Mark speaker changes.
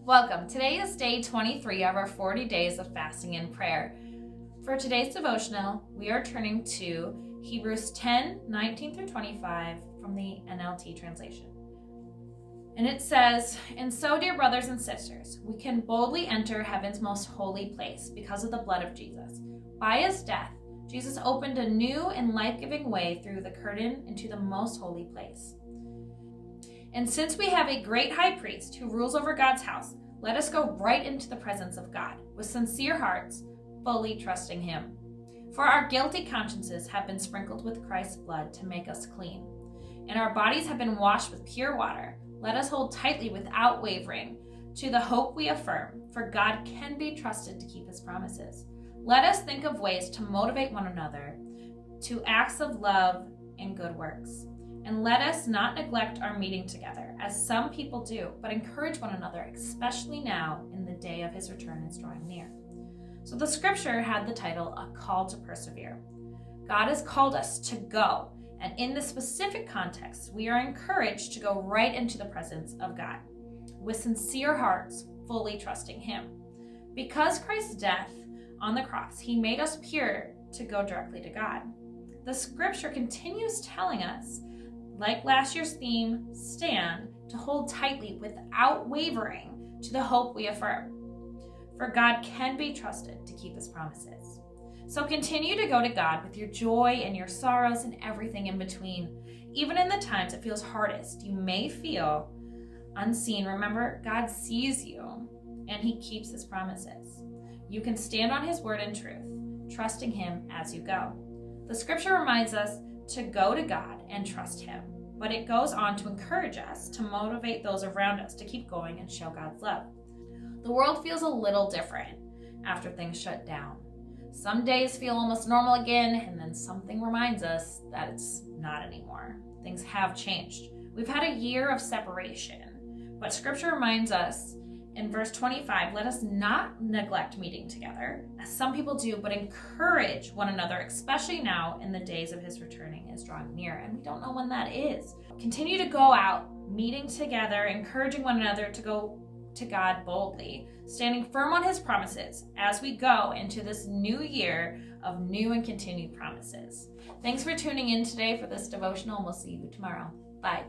Speaker 1: Welcome. Today is day 23 of our 40 days of fasting and prayer. For today's devotional, we are turning to Hebrews 10:19 through 25 from the NLT translation. And it says, "And so, dear brothers and sisters, we can boldly enter heaven's most holy place because of the blood of Jesus. By his death, Jesus opened a new and life-giving way through the curtain into the most holy place. And since we have a great high priest who rules over God's house, let us go right into the presence of God with sincere hearts, fully trusting him. For our guilty consciences have been sprinkled with Christ's blood to make us clean, and our bodies have been washed with pure water. Let us hold tightly without wavering to the hope we affirm, for God can be trusted to keep his promises. Let us think of ways to motivate one another to acts of love and good works. And let us not neglect our meeting together, as some people do, but encourage one another, especially now in the day of his return is drawing near." So the scripture had the title, A Call to Persevere. God has called us to go, and in this specific context, we are encouraged to go right into the presence of God, with sincere hearts, fully trusting him. Because Christ's death on the cross, he made us pure to go directly to God. The scripture continues telling us, like last year's theme, stand, to hold tightly without wavering to the hope we affirm. For God can be trusted to keep his promises. So continue to go to God with your joy and your sorrows and everything in between. Even in the times it feels hardest, you may feel unseen. Remember, God sees you and he keeps his promises. You can stand on his word and truth, trusting him as you go. The scripture reminds us to go to God and trust him, but it goes on to encourage us to motivate those around us to keep going and show God's love. The world feels a little different after things shut down. Some days feel almost normal again, and then something reminds us that it's not anymore. Things have changed. We've had a year of separation, but scripture reminds us in verse 25, let us not neglect meeting together, as some people do, but encourage one another, especially now in the days of his returning is drawing near, and we don't know when that is. Continue to go out, meeting together, encouraging one another to go to God boldly, standing firm on his promises as we go into this new year of new and continued promises. Thanks for tuning in today for this devotional, and we'll see you tomorrow. Bye.